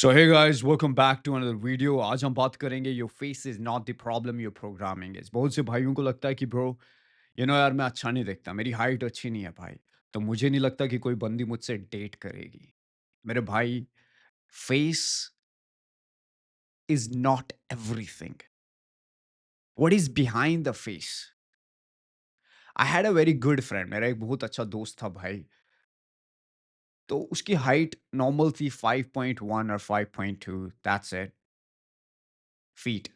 So hey guys welcome back to another video. आज हम बात करेंगे your face is not the problem, your programming is. बहुत से भाइयों को लगता है कि ब्रो यार मैं अच्छा नहीं दिखता, मेरी हाइट अच्छी नहीं है भाई, तो मुझे नहीं लगता कि कोई बंदी मुझसे डेट करेगी। मेरे भाई, face is not everything. What is behind the face? I had a very good friend, मेरा एक बहुत अच्छा दोस्त था भाई। तो उसकी हाइट नॉर्मल थी 5.1 और 5.2, दैट्स इट, फीट।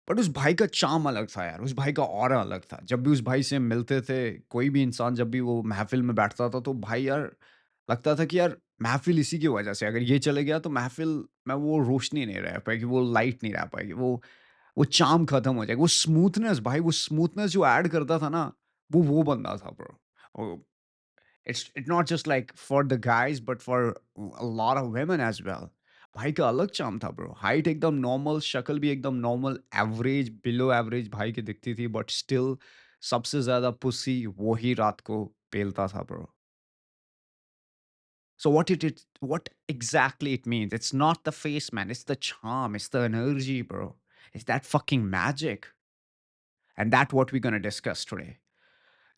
बट उस भाई का चार्म अलग था यार, उस भाई का ऑरा अलग था। जब भी उस भाई से मिलते थे, कोई भी इंसान जब भी वो महफ़िल में बैठता था, तो भाई यार लगता था कि यार महफ़िल इसी की वजह से, अगर ये चले गया तो महफ़िल में वो रोशनी नहीं रह पाएगी, वो लाइट नहीं रह पाएगी, वो चार्म खत्म हो जाएगा। वो स्मूथनेस भाई, वो स्मूथनेस जो ऐड करता था ना, वो बंदा था bro. Oh it's not just like for the guys but for a lot of women as well। भाई का अलग चाम था ब्रो। हाइट एकदम नॉर्मल, शक्ल भी एकदम नॉर्मल, एवरेज बिलो एवरेज भाई की दिखती थी, बट स्टिल सबसे ज्यादा पुसी वो ही रात को पेलता था bro. So what exactly it means? It's not the face, man. It's the charm. It's the energy, bro. It's that fucking magic. And that's what we're gonna discuss today.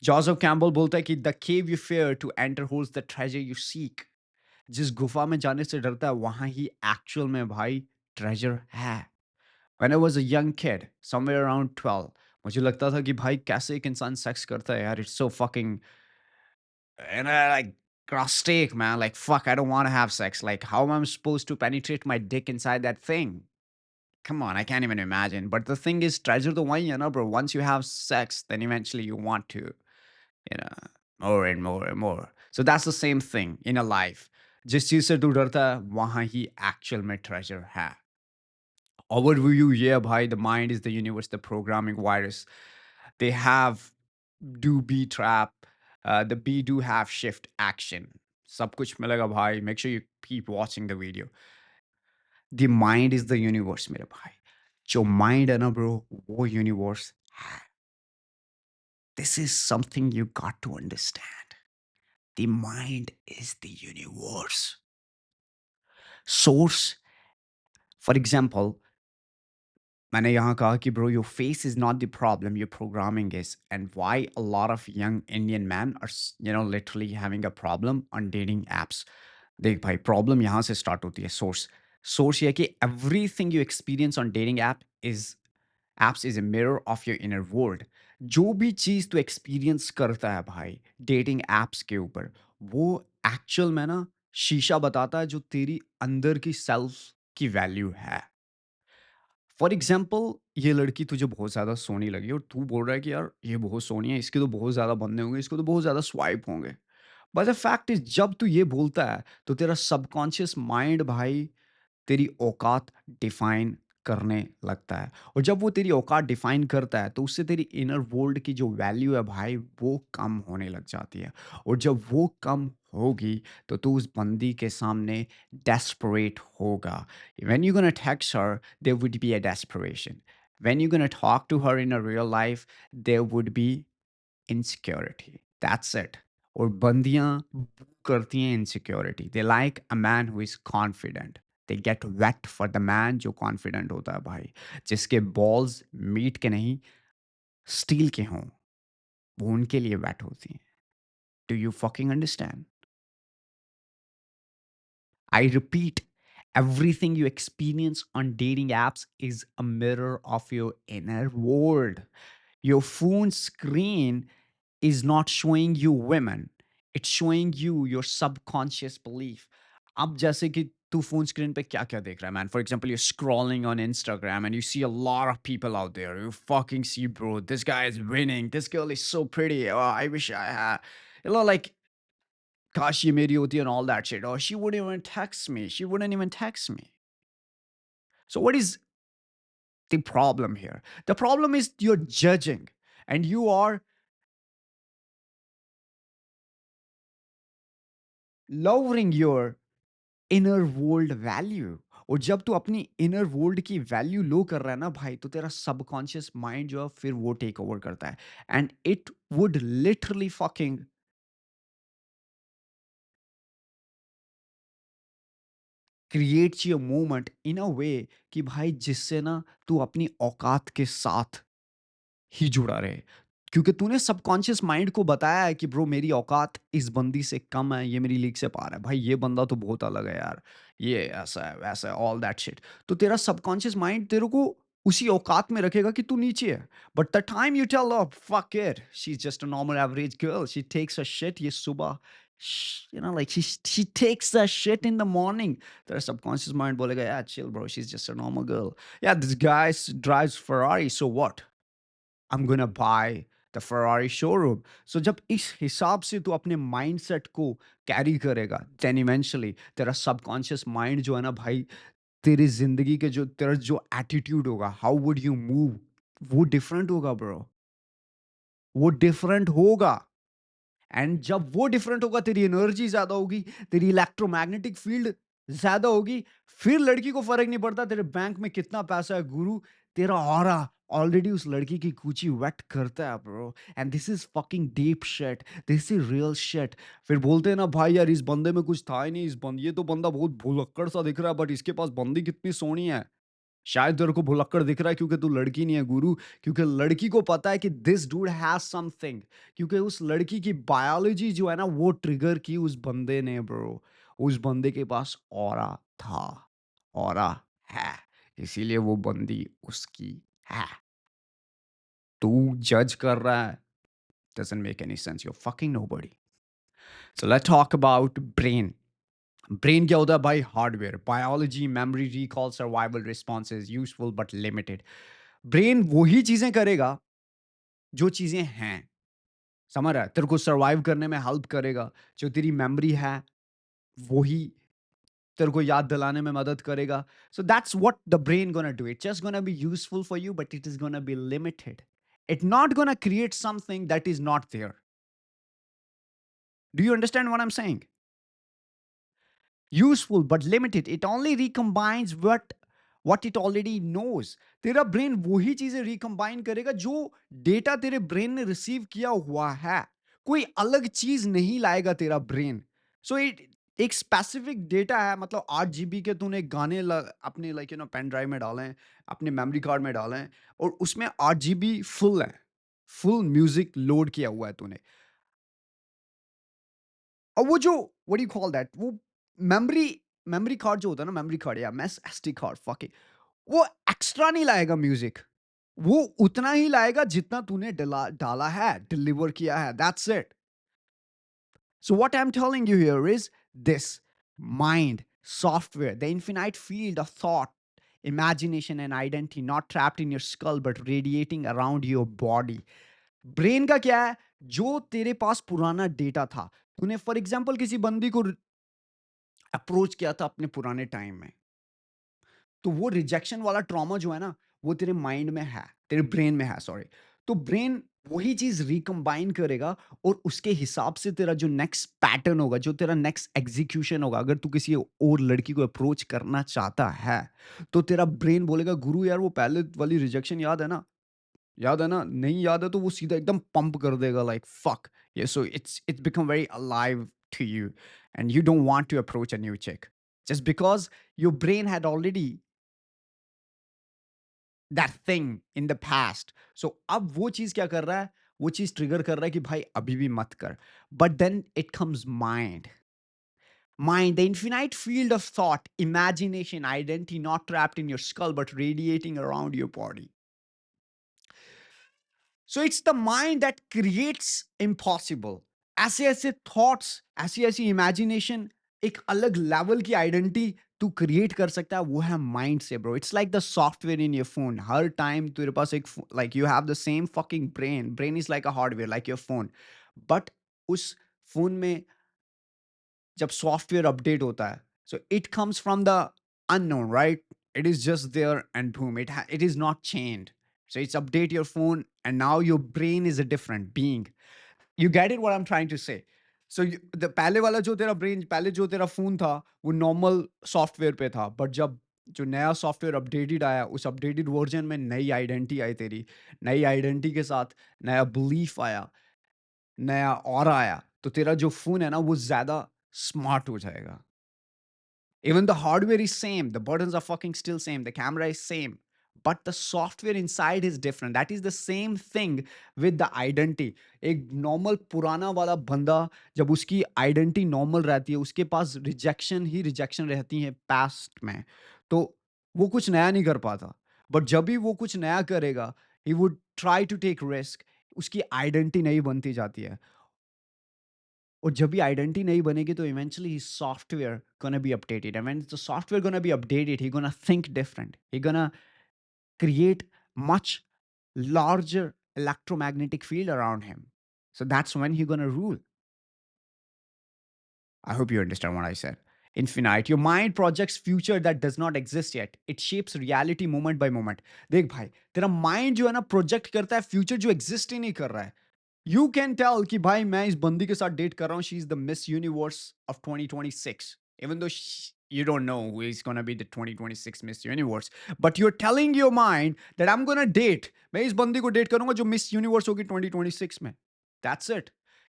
Joseph Campbell बोलता है कि the cave you fear to enter holds the treasure you seek। जिस गुफा में जाने से डरता है वहां ही एक्चुअल में भाई ट्रेजर है। When I was a young kid, somewhere around 12, मुझे लगता था कि भाई कैसे एक इंसान सेक्स करता है यार, it's so fucking, and I like prostate, man, like fuck, I don't want to have sex, like how am I supposed to penetrate my dick inside that thing? Come on, I can't even imagine. But the thing is, treasure the one, bro. Once you have sex, then eventually you want to, you know, more and more and more. So that's the same thing in a life. जिस चीज से तू डरता है वहां ही actual में treasure है। Overview, yeah, bhai, the mind is the universe, the programming virus. They have do be trap, the B do have shift action. सब कुछ मिलेगा भाई, make sure you keep watching the video. The mind is the universe मेरे भाई। जो mind है ना bro, वो universe है। This is something you got to understand. The mind is the universe. Source, for example, मैंने यहाँ कहा कि bro, your face is not the problem, your programming is, and why a lot of young Indian men are literally having a problem on dating apps। देख भाई, problem यहाँ से start होती है। सोर्स ये है कि everything you experience on dating is apps is a mirror of your inner world. जो भी चीज़ तू एक्सपीरियंस करता है भाई डेटिंग एप्स के ऊपर, वो एक्चुअल में ना शीशा बताता है जो तेरी अंदर की सेल्फ की वैल्यू है। फॉर एग्जाम्पल, ये लड़की तुझे बहुत ज़्यादा सोहनी लगी और तू बोल रहा है कि यार ये बहुत सोहनी है, इसके तो बहुत ज़्यादा बंदे होंगे, इसको तो बहुत ज़्यादा स्वाइप होंगे। बट द फैक्ट इज, जब तू ये बोलता है तो तेरा सबकॉन्शियस माइंड भाई तेरी औकात डिफाइन करने लगता है। और जब वो तेरी औकात डिफाइन करता है तो उससे तेरी इनर वर्ल्ड की जो वैल्यू है भाई वो कम होने लग जाती है। और जब वो कम होगी तो तू उस बंदी के सामने डेस्परेट होगा। When you gonna text her, there would be a desperation. When you gonna talk to her in a real life, there would be insecurity, that's it. और बंदियां करती हैं insecurity, they like a man who is confident. They get wait for the man जो confident होता है भाई, जिसके balls meet के नहीं स्टील के हों, वो उनके लिए वेट होती हैं। Do you fucking understand? I repeat, everything you experience on dating apps is a mirror of your inner world. Your phone screen is not showing you women, it's showing you your subconscious belief। अब जैसे कि तू phone screen पे क्या क्या देख रहा है man, for example you're scrolling on Instagram and you see a lot of people out there, you fucking see bro, this guy is winning, this girl is so pretty, oh I wish I had, like gosh ye meri hoti and all that shit, oh she wouldn't even text me, she wouldn't even text me। So what is the problem here? The problem is you're judging, and you are lowering your inner world value. और जब तू अपनी inner world की value लो कर रहा है ना भाई, तो तेरा सबकॉन्शियस माइंड जो है फिर वो टेक ओवर करता है। And it would literally fucking creates your movement in a way कि भाई जिससे ना तू अपनी औकात के साथ ही जुड़ा रहे। क्योंकि तूने सबकॉन्शियस माइंड को बताया है कि ब्रो मेरी औकात इस बंदी से कम है, ये मेरी लीग से पार है। भाई ये बंदा तो बहुत अलग है यार। ये ऐसा है, वैसा है, ऑल दैट शिट। तो तेरा सबकॉन्शियस माइंड तेरे को उसी औकात में रखेगा कि तू नीचे है। But the time you tell fuck it, she is just a normal average girl, she takes a shit ये सुबह, you know, like she takes the shit in the morning. Their subconscious mind बोलेगा, yeah, chill, bro. She's just a normal girl. Yeah, this guy drives Ferrari, so what? I'm gonna buy the Ferrari showroom. So जब इस हिसाब से तू अपने mindset को carry करेगा, then eventually तेरा सबकॉन्शियस माइंड जो है ना भाई, तेरी जिंदगी के जो तेरा जो एटीट्यूड होगा, हाउ वुड यू मूव, वो डिफरेंट होगा ब्रो। वो डिफरेंट होगा। एंड जब वो डिफरेंट होगा, तेरी एनर्जी ज्यादा होगी, तेरी इलेक्ट्रोमैग्नेटिक फील्ड ज्यादा होगी, फिर लड़की को फर्क नहीं पड़ता तेरे बैंक में कितना पैसा है गुरु, तेरा ऑरा ऑलरेडी उस लड़की की कूची वेट करता है bro. And this is fucking deep shit, this is real shit. फिर बोलते हैं ना भाई यार इस बंदे में कुछ था ही नहीं, इस बंद ये तो बंदा बहुत भुलक्कड़ सा दिख रहा है, बट इसके पास बंदी कितनी सोहनी है। शायद तेरे को भुलक्कड़ दिख रहा है क्योंकि तू लड़की नहीं है गुरु। क्योंकि लड़की को पता है कि दिस डूड हैज समथिंग। क्योंकि उस लड़की की बायोलॉजी जो है ना वो ट्रिगर की उस बंदे ने ब्रो। उस बंदे के पास ऑरा था, ऑरा है, इसीलिए वो बंदी उसकी है। तू जज कर रहा है, doesn't make any sense, you're fucking nobody. So let's talk about brain. Brain क्या होता है भाई? Hardware, biology, memory, recall, survival responses, useful but limited. Brain वही चीजें करेगा जो चीजें हैं, समझ रहा है? तेरे को सर्वाइव करने में हेल्प करेगा। जो तेरी मेमोरी है वही तेरे को याद दिलाने में मदद करेगा। So that's what the brain gonna do, it just gonna be useful for you but it is gonna be limited. It not gonna create something that is not there. Do you understand what I am saying? useful but limited, it only recombines what it already knows. तेरा brain वही चीजें recombine करेगा जो data तेरे brain ने receive किया हुआ है। कोई अलग चीज नहीं लाएगा तेरा ब्रेन। सो इट एक स्पेसिफिक डेटा है, मतलब 8 GB के तूने गाने अपने लाइक पेन ड्राइव में डाले हैं, अपने मेमोरी कार्ड में डाले हैं, और उसमें 8 GB फुल है, फुल म्यूजिक लोड किया हुआ है तूने। और वो जो what do you call that, वो मेमोरी मेमोरी कार्ड जो होता है ना, मेमोरी कार्ड या mess SD card, fuck it, वो एक्स्ट्रा नहीं लाएगा म्यूजिक। वो उतना ही लाएगा जितना तूने डाला है, डिलीवर किया है, that's it. So what I am telling you here is this: mind, software, the infinite field of thought, imagination and identity, not trapped in your skull but radiating around your body. Brain का क्या है? जो तेरे पास पुराना data था, तूने for example किसी बंदी को अप्रोच किया था अपने पुराने टाइम में, तो वो रिजेक्शन वाला ट्रॉमा जो है ना, वो तेरे माइंड में है, तेरे ब्रेन में है, सॉरी। तो ब्रेन वही चीज रिकम्बाइन करेगा और उसके हिसाब से तेरा जो नेक्स्ट पैटर्न होगा, जो तेरा नेक्स्ट एग्जीक्यूशन होगा, अगर तू किसी और लड़की को अप्रोच करना चाहता है, तो तेरा ब्रेन बोलेगा गुरु यार वो पहले वाली रिजेक्शन याद है ना? याद है ना? नहीं याद है तो वो सीधा एकदम पंप कर देगा लाइक फक। ये so it's become very alive to you and you don't want to approach a new chick just because your brain had already that thing in the past. So अब वो चीज क्या कर रहा है? वो चीज ट्रिगर कर रहा है कि भाई अभी भी मत कर। But then it comes mind, the infinite field of thought, imagination, identity, not trapped in your skull but radiating around your body. So it's the mind that creates impossible. ऐसे ऐसे थॉट्स, ऐसी ऐसी इमेजिनेशन, एक अलग level की identity तू create कर सकता है, वो है माइंड से bro. It's like the software in your phone. Her time तेरे पास एक like you have the same fucking brain, brain is like a hardware like your phone. But उस फोन में जब सॉफ्टवेयर अपडेट होता है, so it comes from the unknown, right? It is just there and boom, it is not chained. So it's update your phone and now your brain is a different being. You get it what I'm trying to say? So the पहले वाला जो तेरा brain, पहले जो तेरा phone था, वो normal software पे था, बट जब जो नया सॉफ्टवेयर अपडेटेड आया, उस अपडेटेड वर्जन में नई आइडेंटिटी आई तेरी, नई आइडेंटिटी के साथ नया बिलीफ आया, नया और आया, तो तेरा जो फ़ोन है ना, वो ज़्यादा स्मार्ट हो जाएगा। Even the hardware is same, the buttons are fucking still same, the camera is same, but the software inside is different. That is the same thing with the identity. एक normal पुराना वाला बंदा, जब उसकी identity normal रहती है, उसके पास rejection ही rejection रहती है past में, तो वो कुछ नया नहीं कर पाता. But जब भी वो कुछ नया करेगा, he would try to take risk. उसकी identity नई बनती जाती है. और जब भी आइडेंटिटी नहीं बनेगी तो eventually he software gonna be updated and when the software gonna be updated he gonna think different he gonna create much larger electromagnetic field around him, so that's when he gonna rule. I hope you understand what I said. Infinite, your mind projects future that does not exist yet. It shapes reality moment by moment. देख भाई, तेरा mind जो है ना project करता है future जो exist ही नहीं कर रहा है. You can tell कि भाई मैं इस बंदी के साथ डेट कर रहा हूँ. She is the Miss Universe of 2026. Even though you don't know who is gonna be the 2026 Miss Universe, but you're telling your mind that I'm gonna date. मैं इस बंदी को डेट करूंगा जो Miss Universe होगी 2026 में. That's it.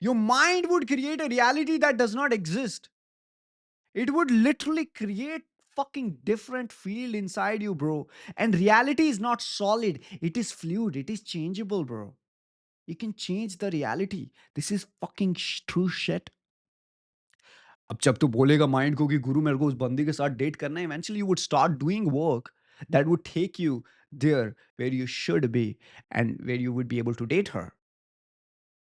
Your mind would create a reality that does not exist. It would literally create fucking different field inside you, bro. And reality is not solid. It is fluid. It is changeable, bro. You can change the reality. This is fucking true shit. अब जब तू बोलेगा mind को कि गुरु मेरे को उस बंदी के साथ डेट करना है, eventually you would start doing work that would take you there where you should be and where you would be able to date her.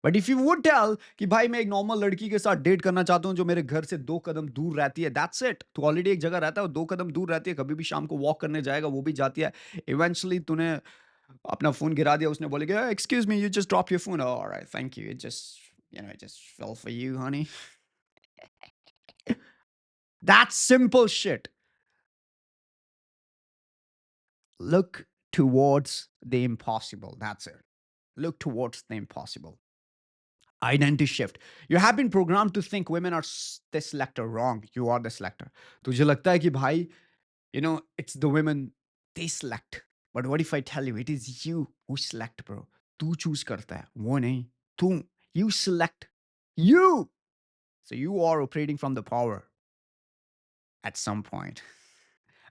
But if you would tell कि भाई मैं एक नॉर्मल लड़की के साथ date करना चाहता हूँ जो मेरे घर से 2 कदम दूर रहती है, दैट्स इट. तू ऑलरेडी एक जगह रहता है और 2 कदम दूर रहती है, कभी भी शाम को वॉक करने जाएगा वो भी जाती है. इवेंचुअली तूने अपना फोन गिरा दिया, उसने बोलेगा excuse me, you just drop your phone, alright thank you, it just it just fell for you, honey. That's simple shit. Look towards the impossible. That's it. Look towards the impossible. Identity shift. You have been programmed to think women are the selector. Wrong. You are the selector. तुझे लगता है कि भाई, it's the women, they select. But what if I tell you it is you who select, bro? तू choose करता है, वो नहीं. तू, you select. You. So you are operating from the power at some point.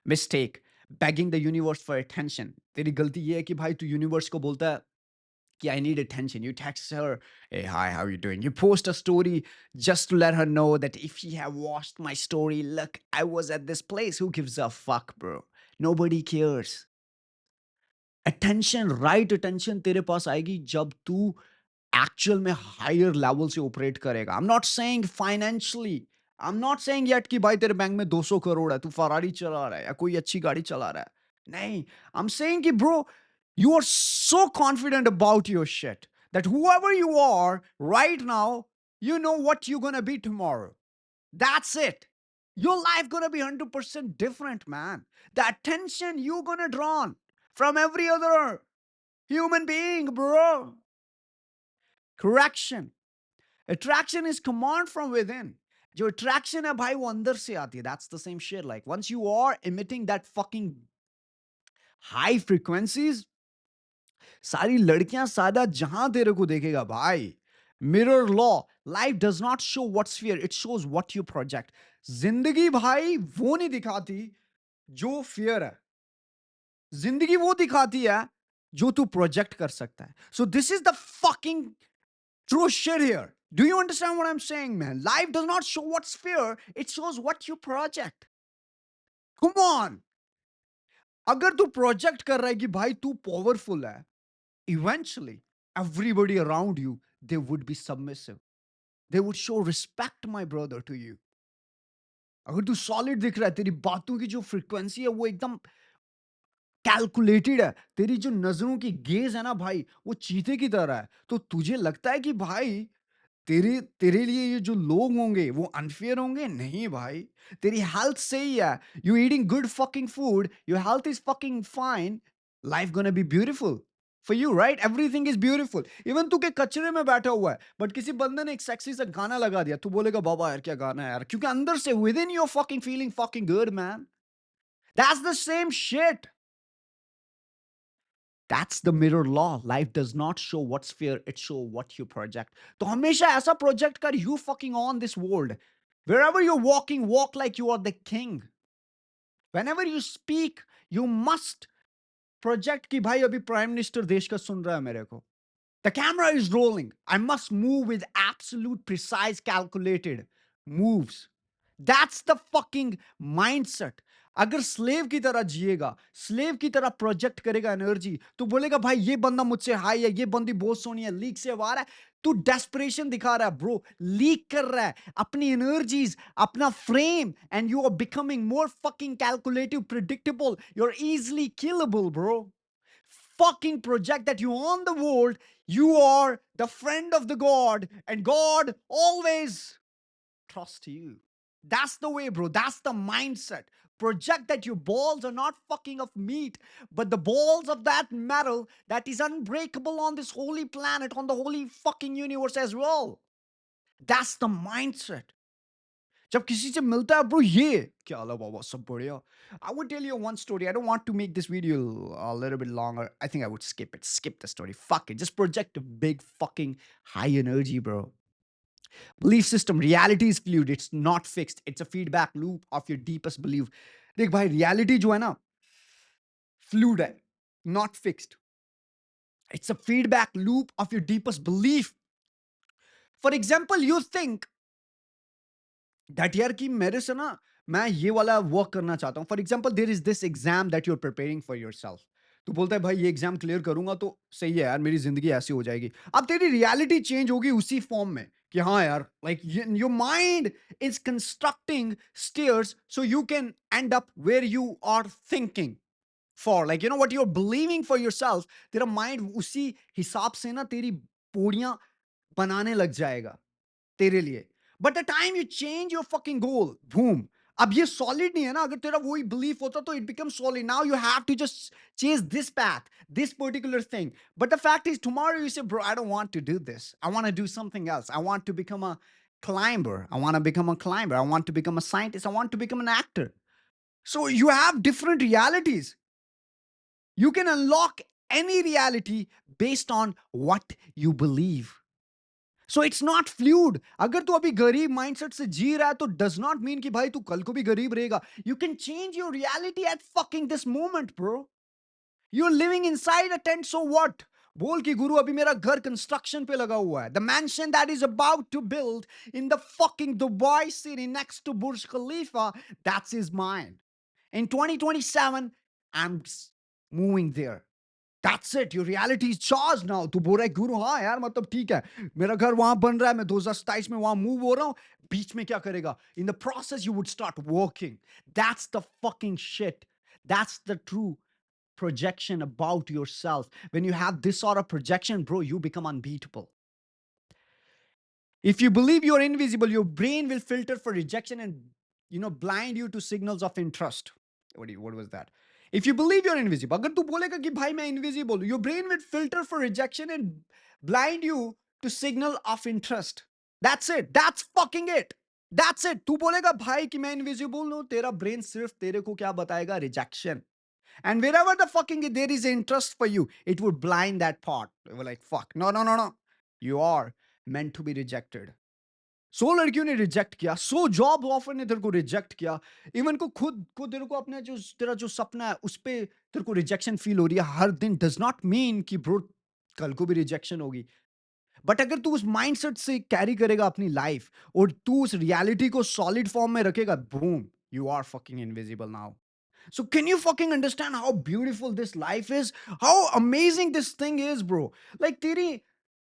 Mistake. Begging the universe for attention. तेरी गलती ये है कि भाई तू universe को बोलता है I need attention. You text her, hey, hi, how you doing? You post a story just to let her know that if she have watched my story, look, I was at this place. Who gives a fuck, bro? Nobody cares. Attention, right attention तेरे पास आएगी जब तू actual में higher level से operate करेगा. I'm not saying financially. I'm not saying yet कि भाई तेरे बैंक में 200 करोड़ है, तू फरारी चला रहा है या कोई अच्छी गाड़ी चला रहा है. नहीं, I'm saying कि bro, you are so confident about your shit that whoever you are right now, you know what you're gonna be tomorrow. That's it. Your life gonna be 100% different, man. The attention you gonna draw on from every other human being, bro. Correction. Attraction is command from within. जो attraction है भाई वो अंदर से आती है. That's the same shit. Like once you are emitting that fucking high frequencies, सारी लड़कियां सादा जहां तेरे को देखेगा भाई. Mirror law. Life does not show what's fear. It shows what you project. जिंदगी भाई वो नहीं दिखाती जो fear है. जिंदगी वो दिखाती है जो तू प्रोजेक्ट कर सकता है. So this is the fucking true shit here. Do you understand what I'm saying, man? Life does not show what's fear, it shows what you project. Come on. अगर तू प्रोजेक्ट कर रहा है कि भाई तू पावरफुल है, eventually everybody around you, they would be submissive. They would show respect, my brother, to you. अगर तू सॉलिड दिख रहा है, तेरी बातों की जो फ्रीक्वेंसी है वो एकदम कैलकुलेटेड है, तेरी जो नजरों की गेज है ना भाई वो चीते की तरह है, तो तुझे लगता है कि भाई तेरे तेरे लिए ये जो लोग होंगे वो अनफेयर होंगे? नहीं भाई. तेरी हेल्थ सही है, you eating good fucking food, your health is fucking fine, life gonna be beautiful for you, right? Everything is beautiful. Even तू के कचरे में बैठा हुआ है बट किसी बंदे ने एक सेक्सी सा गाना लगा दिया, तू बोलेगा बाबा यार क्या गाना है यार, क्योंकि अंदर से with in your fucking feeling fucking good, man. That's the same shit. That's the mirror law. Life does not show what's fear, it show what you project. तो हमेशा ऐसा project कर, you fucking on this world. Wherever you're walking, walk like you are the king. Whenever you speak, you must project कि भाई अभी prime minister देश का सुन रहा है मेरे को. The camera is rolling. I must move with absolute precise calculated moves. That's the fucking mindset. अगर स्लेव की तरह जिएगा, स्लेव की तरह प्रोजेक्ट करेगा एनर्जी, तो बोलेगा भाई ये बंदा मुझसे हाई है, ये बंदी बहुत सोनी है, लीक से आ रहा है. तू डेस्परेशन दिखा रहा है ब्रो, लीक कर रहा है अपनी एनर्जीज, अपना frame, and you are becoming more fucking calculative, predictable, you are easily killable bro. Fucking project that you own the world, you are the friend of the God, and God always trusts you. That's the way, bro. That's the mindset. Project that your balls are not fucking of meat, but the balls of that metal that is unbreakable on this holy planet, on the holy fucking universe as well. That's the mindset. जब किसी से मिलता है bro ये क्या अला बाबा सब बढ़िया. I would tell you one story. I don't want to make this video a little bit longer. I think I would skip it. Skip the story. Fuck it. Just project a big fucking high energy, bro. Belief system. Reality is fluid. It's not fixed. It's a feedback loop of your deepest belief. देख भाई reality जो है ना fluid है, not fixed. It's a feedback loop of your deepest belief. For example, you think that year कि मेरे से ना मैं ये वाला वर्क करना चाहता हूँ. For example there is this exam that you are preparing for yourself. तू बोलता है भाई ये एग्जाम क्लियर करूंगा तो सही है यार, मेरी जिंदगी ऐसी हो जाएगी. अब तेरी रियलिटी चेंज होगी उसी फॉर्म में कि हाँ यार, like your mind is constructing stairs so you can end up where you are thinking for, like you know what you are believing for yourself. तेरा माइंड उसी हिसाब से ना तेरी पौड़ियां बनाने लग जाएगा तेरे लिए. But the time you change your fucking goal, boom. अब ये सॉलिड नहीं है ना, अगर तेरा वही बिलीफ होता तो it become solid. Now you have to just chase this path, this particular thing. But the fact is tomorrow you say bro I don't want to do this, I want to do something else, I want to become a climber, I want to become a climber, I want to become a scientist, I want to become an actor. So you have different realities. You can unlock any reality based on what you believe. So it's not fluid. अगर तू अभी गरीब mindset से जी रहा है तो does not mean कि भाई तू कल को भी गरीब रहेगा. You can change your reality at fucking this moment bro. You are living inside a tent, so what. बोल कि गुरु अभी मेरा घर कंस्ट्रक्शन पे लगा हुआ है. The mansion that is about to build in the fucking Dubai city next to Burj Khalifa, that's his mind. In 2027, I'm moving there. That's it. Your reality is charged now. तू बोल रहा है गुरु हाँ यार मतलब ठीक है, मेरा घर वहां बन रहा है, मैं 2027 में वहां मूव हो रहा हूँ. बीच में क्या करेगा? In the process you would start working. That's the fucking shit. That's the true projection about yourself. When you have this sort of projection, bro, you become unbeatable. If you believe you're invisible, your brain will filter for rejection and blind you to signals of interest. What was that? If you believe you're invisible, अगर तू बोलेगा कि भाई मैं invisible हूं, your brain will filter for rejection and blind you to signal of interest. That's it. That's fucking it. That's it. तू बोलेगा भाई कि मैं invisible हूं, तेरा brain सिर्फ तेरे को क्या बताएगा? Rejection. And wherever the fucking there is interest for you, it would blind that part. We're like, fuck. No, no, no, no. You are meant to be rejected. सो लड़कियों ने रिजेक्ट किया, सो जॉब ऑफर ने तेरे को reject किया, even को खुद को तेरे को अपना जो तेरा जो सपना है उस पे तेरे को रिजेक्शन फील हो रही है हर दिन, डज नॉट मीन कि ब्रो कल को भी रिजेक्शन होगी. बट अगर तू उस माइंडसेट से कैरी करेगा अपनी लाइफ और तू उस रियलिटी को सॉलिड फॉर्म में रखेगा, boom, you are fucking invisible now. So can you fucking understand how beautiful this life is? How amazing this thing is, bro? Like Tiri,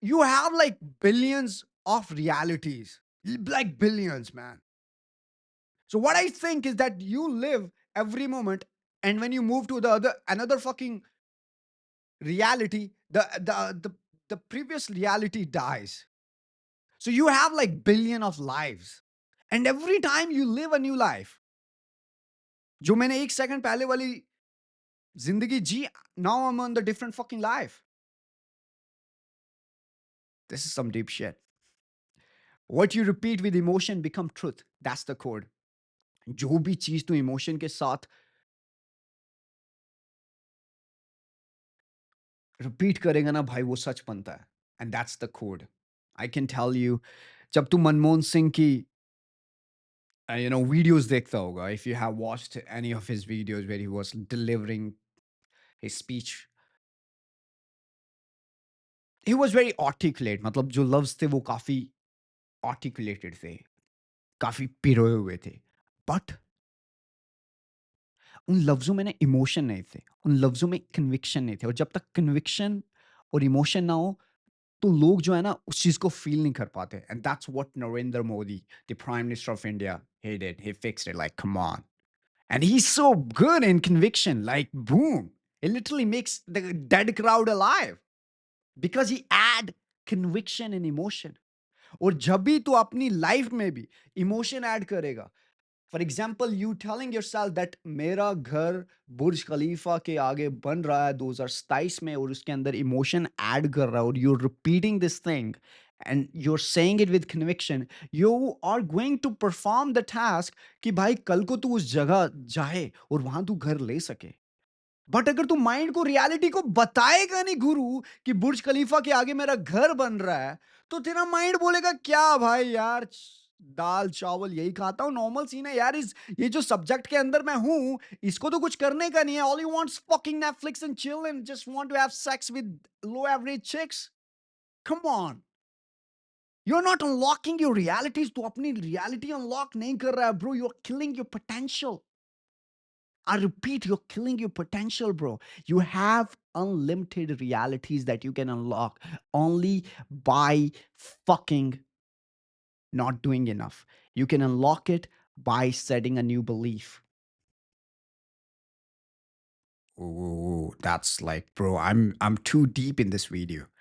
you have like billions of realities. Like billions, man. So what I think is that you live every moment, and when you move to the other another fucking reality, the previous reality dies. So you have like billion of lives. And every time you live a new life, जो मैंने एक second पहले वाली जिंदगी जी, now I'm on the different fucking life. This is some deep shit. What you repeat with emotion become truth. That's the code. जो भी चीज तू इमोशन के साथ रिपीट करेगा ना भाई वो सच बनता है. And that's the code. I can tell you, जब तू मनमोहन सिंह की videos देखता होगा. If you have watched any of his videos where he was delivering his speech, he was very articulate. मतलब जो लफ्ज़ थे वो काफ़ी articulated थे, काफ़ी पिरोए हुए थे. बट उन लफ्ज़ों में ना इमोशन नहीं थे, उन लफ्ज़ों में कन्विक्शन नहीं थे, और जब तक कन्विक्शन और इमोशन ना हो, तो लोग जो है ना उस चीज़ को फ़ील नहीं कर पाते. And that's what Narendra Modi, the prime minister of India, he did. He fixed it, like, come on. And he's so good in conviction, like, boom. It literally makes the dead crowd alive because he add conviction and emotion. और जब भी तू अपनी life में भी emotion add करेगा, for example you telling yourself that मेरा घर बुर्ज खलीफा के आगे बन रहा है 2027 में, और उसके अंदर इमोशन ऐड कर रहा है, और you're repeating this thing and you're saying it with conviction, you are going to perform the task कि भाई कल को तू उस जगह जाए और वहां तू घर ले सके. बट अगर तू माइंड को रियलिटी को बताएगा नहीं गुरु कि बुर्ज खलीफा के आगे मेरा घर बन रहा है, तो तेरा माइंड बोलेगा क्या भाई यार, दाल चावल यही खाता हूँ, नॉर्मल सीन है यार. इस ये जो सब्जेक्ट के अंदर मैं हूँ, इसको तो कुछ करने का नहीं है. All you wants fucking Netflix and chill and just want to have sex with low average chicks. Come on, you are not unlocking your realities. तू अपनी रियलिटी अनलॉक नहीं कर रहा है bro. You are killing your potential. I repeat, you're killing your potential, bro. You have unlimited realities that you can unlock only by fucking not doing enough. You can unlock it by setting a new belief. Ooh, that's like, bro, I'm too deep in this video.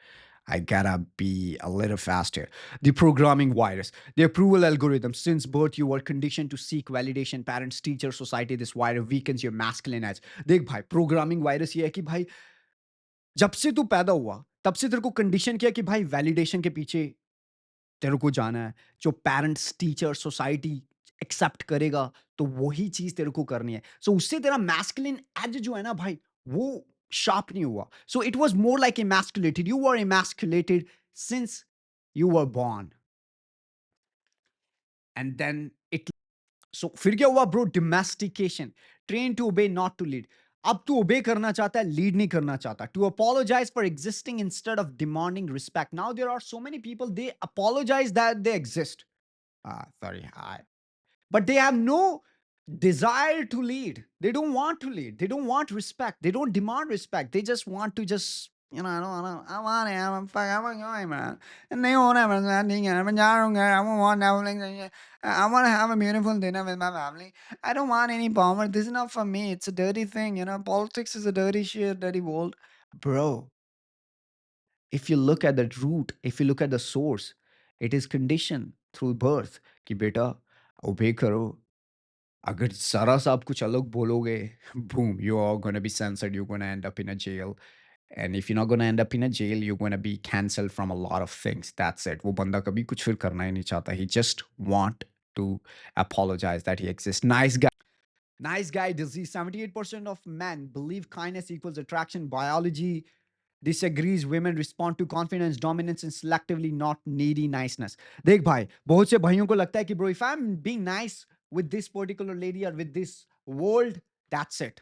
I gotta be a little faster. The programming virus, the approval algorithm. Since birth, you were conditioned to seek validation. Parents, teachers, society. This virus weakens your masculine edge. देख भाई, programming virus ये है कि भाई जब से तू पैदा हुआ, तब से तेरे को कंडीशन किया कि भाई वैलिडेशन के पीछे तेरे को जाना है. जो पेरेंट्स, टीचर, सोसाइटी एक्सेप्ट करेगा, तो वही चीज़ तेरे को करनी है. सो उससे तेरा मैस्कुलिन एज जो है ना भाई, वो शार्प नहीं हुआ. So it was more like emasculated. You were emasculated since you were born, and then it. So फिर क्या हुआ bro? Domestication. Train to obey not to lead. अब तू ओबे करना चाहता है, लीड नहीं करना चाहता. To apologize for existing instead of demanding respect. Now there are so many people, they apologize that they exist. Sorry, but they have no desire to lead. They don't want to lead. They don't want respect. They don't demand respect. They just want to just, I want it. I'm going, man. And they won't ever, man. I don't want that. I want to have a beautiful dinner with my family. I don't want any bomber. This is not for me. It's a dirty thing. Politics is a dirty shit, dirty world. Bro, if you look at the root, if you look at the source, it is conditioned through birth कि बेटा obey करो. अगर ज़रा सा आप कुछ अलग बोलोगे, boom, you are gonna be censored, you're gonna end up in a jail. And if you're not gonna end up in a jail, you're gonna be cancelled from a lot of things. That's it. वो बंदा कभी कुछ फिर करना ही नहीं चाहता. He just want to apologize that he exists. Nice guy. Nice guy disease. 78% of men believe kindness equals attraction. Biology disagrees. Women respond to confidence, dominance, and selectively not needy niceness. देख भाई, बहुत से भाइयों को लगता है कि bro, if I'm being nice with this particular lady or with this world, that's it.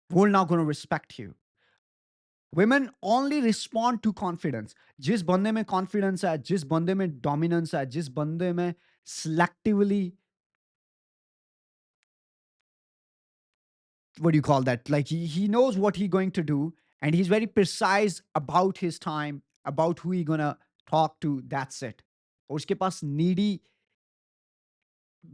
World not going to respect you. Women only respond to confidence. जिस बंदे में confidence है, जिस बंदे में dominance है, जिस बंदे में selectively, what do you call that? Like he knows what he's going to do, and he's very precise about his time, about who he's gonna talk to. That's it. और उसके पास needy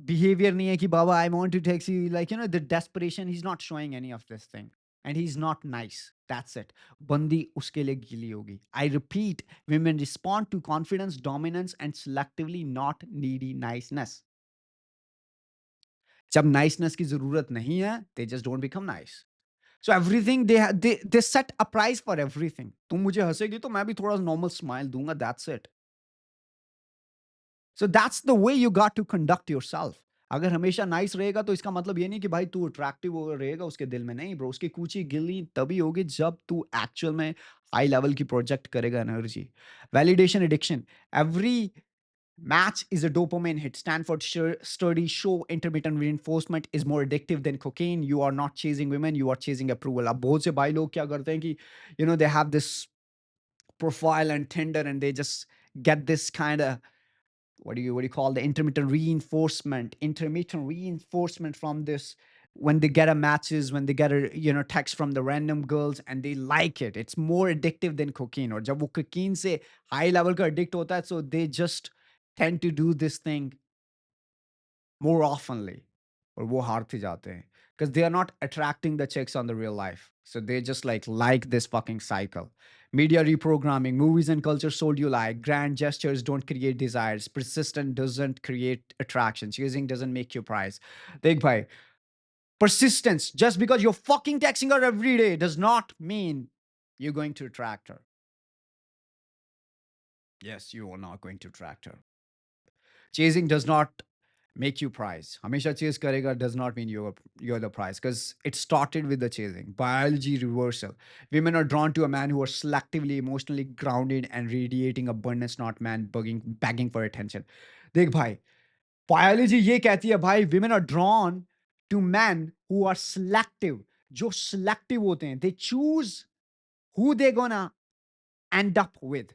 behavior नहीं है कि बाबा I want to text you, like the desperation. He's not showing any of this thing, and he's not nice. That's it. बंदी उसके लिए गीली होगी. I repeat, women respond to confidence, dominance, and selectively not needy niceness. जब niceness की जरूरत नहीं है, they just don't become nice. So everything they set a price for everything. तुम मुझे हंसेगी तो मैं भी थोड़ा normal smile दूंगा. That's it. So that's the way you got to conduct yourself. अगर हमेशा नाइस रहेगा तो इसका मतलब ये नहीं कि भाई तू अट्रैक्टिव रहेगा उसके दिल में. नहीं ब्रो, उसकी कूची गिली तभी होगी जब तू एक्चुअल में हाई लेवल की प्रोजेक्ट करेगा energy. Validation addiction. Every Match is a dopamine hit. Stanford studies show intermittent reinforcement is more addictive than cocaine. You are not chasing women, you are chasing approval. अब बहुत से भाई लोग क्या करते हैं कि they have this profile and Tinder and they just get this kind of what do you call the intermittent reinforcement from this when they get a matches, when they get a text from the random girls and they like it. It's more addictive than cocaine. Or जब वो cocaine से high level का addict होता है, so they just tend to do this thing more oftenly. और वो हारते जाते हैं because they are not attracting the chicks on the real life. So they just like this fucking cycle. Media reprogramming, movies and culture sold you like grand gestures don't create desires. Persistent doesn't create attractions. Chasing doesn't make you prize. Dekh bhai, persistence, just because you're fucking texting her every day does not mean you're going to attract her. Yes, you are not going to attract her. Chasing does not make you prize. Hamesha chase karega does not mean you're the prize because it started with the chasing. Biology reversal. Women are drawn to a man who are selectively emotionally grounded and radiating abundance, not man begging for attention. देख भाई, biology ये कहती है भाई, women are drawn to men who are selective. जो selective होते हैं, they choose who they gonna end up with.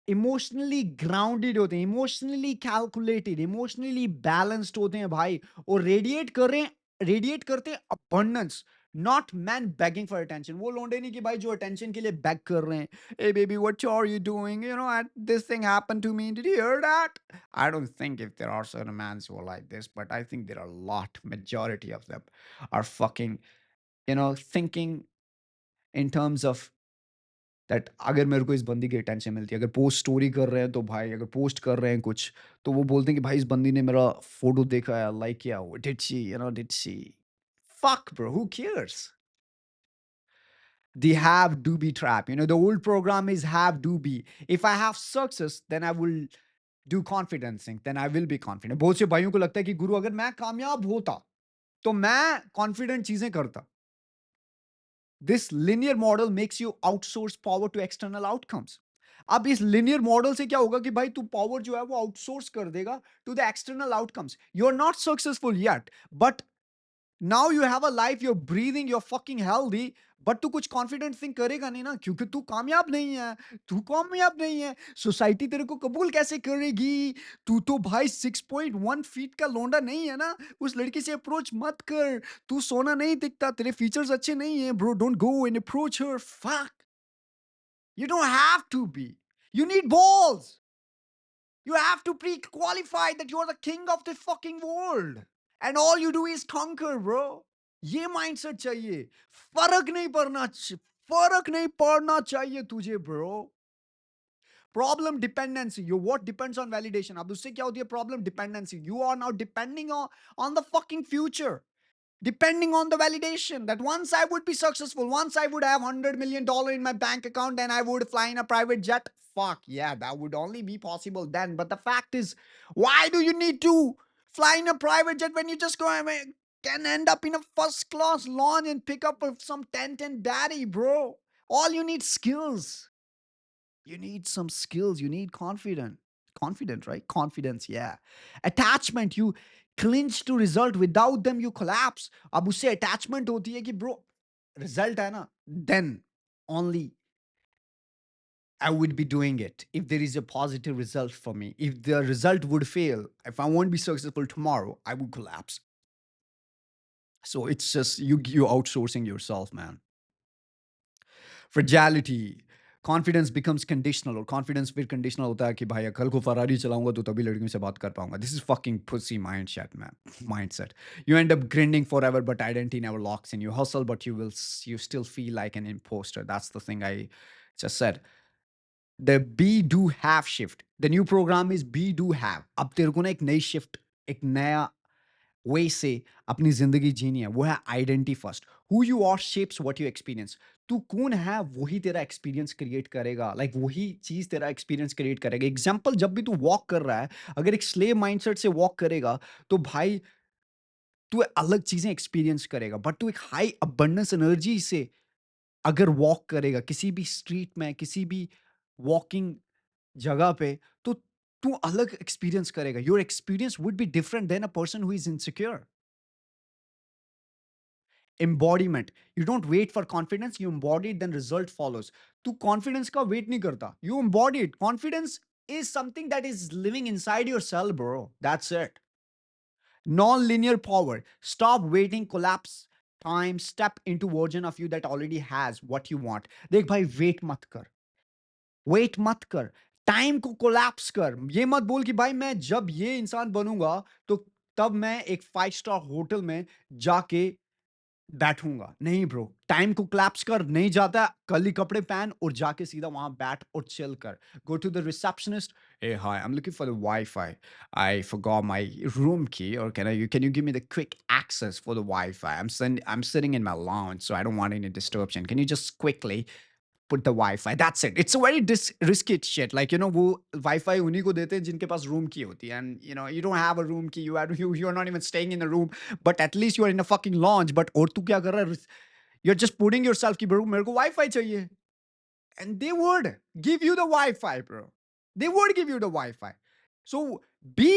Emotionally grounded होते हैं, इमोशनली कैलकुलेटेड, इमोशनली बैलेंस्ड होते हैं भाई, और रेडिएट करते हैं abundance, not man begging for attention. वो लौंडे नहीं कि भाई जो अटेंशन के लिए बैग कर रहे हैं. Hey baby what are you doing, this thing happened to me, did you hear that. I don't think if there are certain mans who are like this, but I think there are lot majority of them are fucking thinking in terms of that अगर मेरे को इस बंदी की attention मिलती है, अगर post story कर रहे हैं तो भाई, अगर पोस्ट कर रहे हैं कुछ, तो वो बोलते हैं कि भाई इस बंदी ने मेरा फ़ोटो देखा है, लाइक किया, did she? Fuck bro, who cares? The have do be trap. The old program is have do be. If I have success, then I will do confidencing, then I will be confident. बहुत से भाइयों को लगता है कि गुरु अगर मैं कामयाब होता, तो मैं कॉन्फिडेंट चीज़ें करता. This linear model makes you outsource power to external outcomes. अब इस linear model से क्या होगा कि भाई तू power जो है वो outsource कर देगा to the external outcomes. You're not successful yet, but now you have a life, you're breathing, you're fucking healthy, but तू कुछ कॉन्फिडेंट थिंक करेगा नहीं ना, क्योंकि तू कामयाब नहीं है. तू कामयाब नहीं है, सोसाइटी तेरे को कबूल कैसे करेगी? तू तो भाई 6.1 फीट का लोंडा नहीं है ना. उस लड़की से अप्रोच मत कर. तू सोना नहीं दिखता, तेरे फीचर्स अच्छे नहीं है bro. Don't go and approach her. Fuck, you don't have to be. You need balls. You have to pre-qualify that you're the king of the fucking world. And all you do is conquer, bro. ये mindset चाहिए. फर्क नहीं पड़ना चाहिए तुझे, bro. Problem dependency. Your what depends on validation. अब उससे क्या होती है problem dependency? You are now depending on the fucking future, depending on the validation that once I would be successful, once I would have $100 million in my bank account and I would fly in a private jet. Fuck yeah, that would only be possible then. But the fact is, why do you need to fly in a private jet when you just go and can end up in a first class launch and pick up some tent and daddy, bro? All you need skills. You need some skills. You need confident, right? Confidence, yeah. Attachment, you clinch to result. Without them, you collapse. अब उससे attachment होती है कि bro, result है ना, then only I would be doing it if there is a positive result for me. If the result would fail, if I won't be successful tomorrow, I would collapse. So it's just you outsourcing yourself, man. Fragility. Confidence becomes conditional, और confidence फिर conditional होता है कि भाई कल को Ferrari चलाऊंगा तो तभी लड़कियों से बात कर पाऊंगा. This is fucking pussy mindset, man. Mindset. You end up grinding forever, but identity never locks in. You hustle, but you still feel like an imposter. That's the thing I just said. The be do have shift. The new program is be do have. अब तेरे को ना एक नई shift, एक नया वे से अपनी जिंदगी जीनी है. वो है identity first. Who you are shapes what you experience. तू कौन है वही तेरा एक्सपीरियंस क्रिएट करेगा. लाइक वही चीज तेरा एक्सपीरियंस क्रिएट करेगा. एग्जाम्पल, जब भी तू वॉक कर रहा है, अगर एक स्लेव माइंडसेट से वॉक करेगा, तो भाई तू अलग चीजें एक्सपीरियंस करेगा. बट तू एक हाई अबंडेंस एनर्जी से अगर वॉक करेगा किसी भी स्ट्रीट में, किसी भी वॉकिंग जगह पे, तो तू अलग एक्सपीरियंस करेगा. Your experience would be different than a person who is insecure. Embodiment. You don't wait for confidence, you embody then result follows. तू कॉन्फिडेंस का वेट नहीं करता, you embody it. Confidence is something that is living inside your cell, bro. That's it. Non-linear power. Stop waiting, collapse time, step into version of you that already has what you want. देख भाई, wait मत कर, wait मत कर, time को collapse कर. ये मत बोल कि भाई मैं जब ये इंसान बनूंगा तो तब मैं एक 5 स्टार होटल में जाके बैठूंगा. नहीं ब्रो, टाइम को क्लैप्स कर. नहीं जाता, कल ही कपड़े पहन और जाके सीधा वहां बैठ और चिल कर. Go to the receptionist. Hey, hi, I'm looking for the Wi-Fi. I forgot my room key, or can you give me the quick access for the Wi-Fi? I'm sitting in my lounge, so I don't want any disruption. Can you just quickly put the Wi-Fi? That's it. It's a very risky shit. Like, वो Wi-Fi उन्हीं को देते हैं जिनके पास room key होती है. And you don't have a room key. You're not even staying in a room, but at least you're in a fucking lounge. But और तू क्या कर रहा है? You're just putting yourself कि bro मेरे को Wi-Fi चाहिए. And they would give you the Wi-Fi, bro. They would give you the Wi-Fi. So be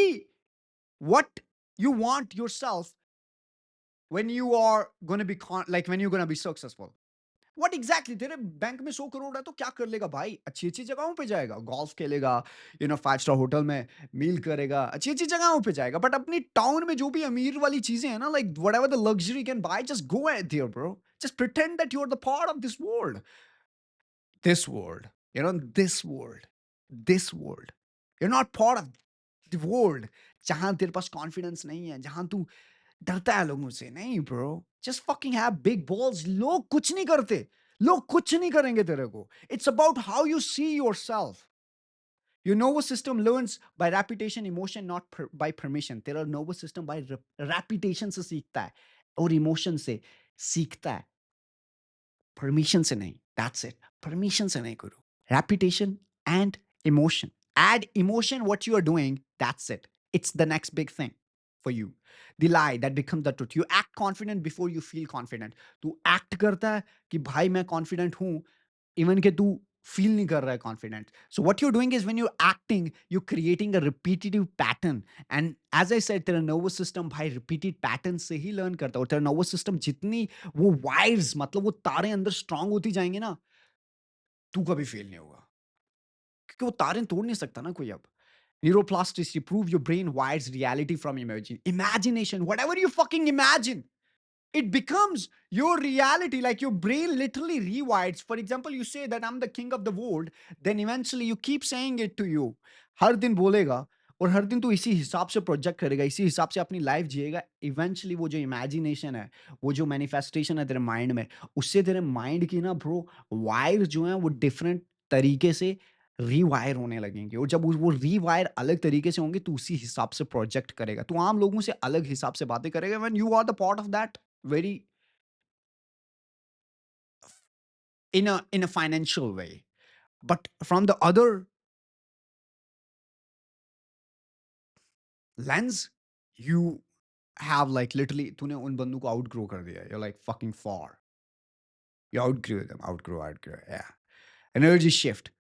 what you want yourself when you are gonna be like when you're gonna be successful. What exactly, तेरे bank में 100 करोड़ है तो क्या कर लेगा भाई? अच्छी अच्छी जगहों पे जाएगा, गोल्फ खेलेगा, 5 स्टार होटल में मील करेगा, अच्छी अच्छी जगहों पे जाएगा. बट अपनी टाउन में जो भी अमीर वाली चीजें हैं ना, like whatever the luxury can buy, just go at there bro. Just pretend that you are the part of this world, this world. You're not part of the world. जहां तेरे पास कॉन्फिडेंस नहीं है, जहां तू डरता है लोगों से. नहीं bro, just fucking have big balls. लोग कुछ नहीं करते, लोग कुछ नहीं करेंगे तेरे को. It's about how you see yourself. Your nervous system learns by repetition, emotion not by permission. तेरा नर्वस सिस्टम बाय रेपिटेशन से सीखता है और इमोशन से सीखता है, परमिशन से नहीं. That's it. परमिशन से नहीं करो. Reputation and emotion. Add emotion what you are doing. That's it. It's the next big thing for you. The lie that becomes the truth. You act confident before you feel confident. तू act करता है कि भाई मैं confident हूँ, even कि तू feel नहीं कर रहा है confident. So what you're doing is when you're acting, you're creating a repetitive pattern. And as I said, तेरा nervous system भाई repeated pattern से ही learn करता है. और तेरा nervous system जितनी वो wires, मतलब वो तारे अंदर strong होती जाएंगे ना, तू कभी fail नहीं होगा. क्योंकि वो तारें तोड़ नहीं सकता ना कोई अब. Neuroplasticity prove your brain wires reality from imagination. Whatever you fucking imagine, it becomes your reality. Like your brain literally rewires. For example, you say that I'm the king of the world, then eventually you keep saying it to you. हर दिन बोलेगा और हर दिन तू इसी हिसाब से project करेगा, इसी हिसाब से अपनी लाइफ जिएगा. इवेंचुअली वो जो इमेजिनेशन है, वो जो मैनिफेस्टेशन है तेरे माइंड में, उससे तेरे माइंड की ना ब्रो वायर जो है वो डिफरेंट तरीके से रीवायर होने लगेंगे. और जब वो रीवायर अलग तरीके से होंगे तो उसी हिसाब से प्रोजेक्ट करेगा. तो आम लोगों से अलग हिसाब से बातें करेगा when you are the part of that very in a financial way. But from the other lens, you have like literally तूने उन बंदों को outgrow कर दिया. You're like fucking far. You outgrew them. Outgrow. Yeah. Energy shift.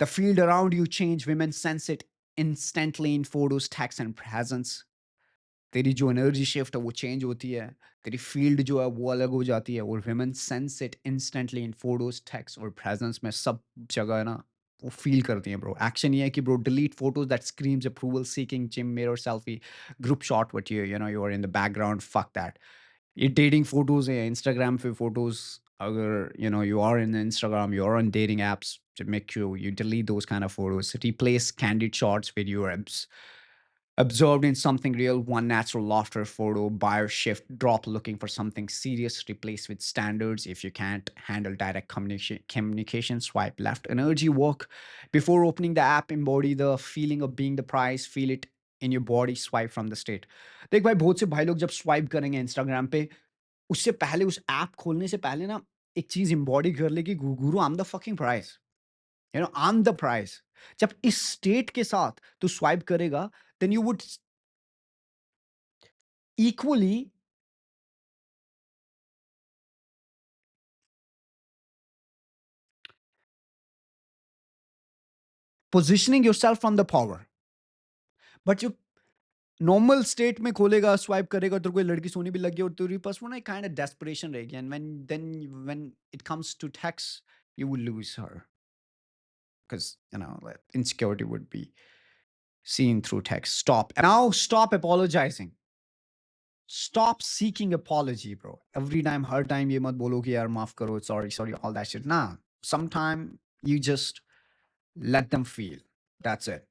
The field around you change. Women sense it instantly in photos, text, and presence. तेरी जो energy shift है वो चेंज होती है. तेरी फील्ड जो है वो अलग हो जाती है. और women sense it instantly in photos, text और presence में सब जगह है ना, वो फील करती हैं ब्रो. एक्शन ये है कि bro delete photos that screams approval seeking, gym mirror selfie, group shot what you are in the background. Fuck that. ये डेटिंग फोटोज है, इंस्टाग्राम पे फोटोज. अगर you are in Instagram, you're on dating apps, to make sure you delete those kind of photos. Replace candid shots with your absorbed in something real. One natural laughter photo, buyer shift, drop looking for something serious, replace with standards. If you can't handle direct communication, swipe left. Energy work. Before opening the app, embody the feeling of being the prize, feel it in your body, swipe from the state. देख भाई, बहुत से भाई लोग जब swipe करेंगे Instagram पे, उससे पहले उस ऐप खोलने से पहले ना एक चीज embody कर ले कि गुरु I am the fucking prize, I am the prize. जब इस स्टेट के साथ तू स्वाइप करेगा, then you would equally Positioning yourself from the power. But you normal state में खोलेगा, स्वाइप करेगा, तो कोई लड़की सोनी भी लगी और तेरे पास वो ना काइंड ऑफ डेस्परेशन रहेगी, and when it comes to text, you will lose her because like, insecurity would be seen through text. Stop now. Stop apologizing. Stop seeking apology, bro. Every time, her time ये मत बोलो कि यार माफ करो, sorry, sorry, all that shit. Nah, sometime you just let them feel. That's it.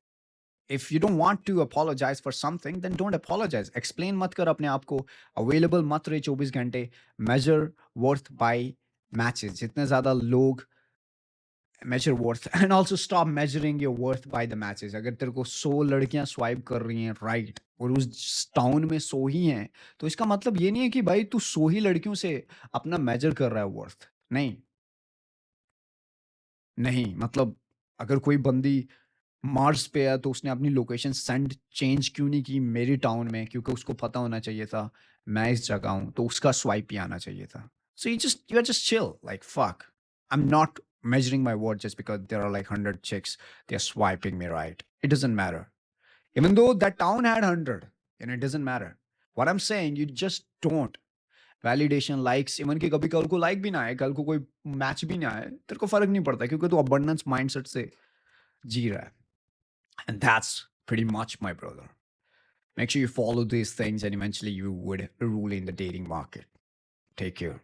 If you don't want to apologize for something, then don't apologize. Explain mat kar apne aap ko. Available mat rahe 24 घंटे. Measure worth by matches. जितने ज़्यादा लोग measure worth, and also stop measuring your worth by the matches. अगर तेरे को 100 लड़कियां swipe कर रही हैं right और उस टाउन में 100 ही हैं, तो इसका मतलब ये नहीं है कि भाई तू 100 ही लड़कियों से अपना measure कर रहा है worth. नहीं, नहीं, मतलब अगर कोई बंदी मार्स पे है तो उसने अपनी लोकेशन सेंड चेंज क्यों नहीं की मेरी टाउन में, क्योंकि उसको पता होना चाहिए था मैं इस जगह हूँ, तो उसका स्वाइप ही आना चाहिए था. So you are just chill like fuck. I am not measuring my worth just because there are like 100 chicks, they're swiping me right. It doesn't matter. Even though that town had 100, it doesn't matter. What I'm saying, you just don't. Validation, likes, even कि कभी कल को like भी ना आए, कल को कोई मैच भी ना आए, तेरे को फर्क नहीं पड़ता क्योंकि तू abundance mindset से जी रहा है. And that's pretty much, my brother. Make sure you follow these things and eventually you would rule in the dating market. Take care.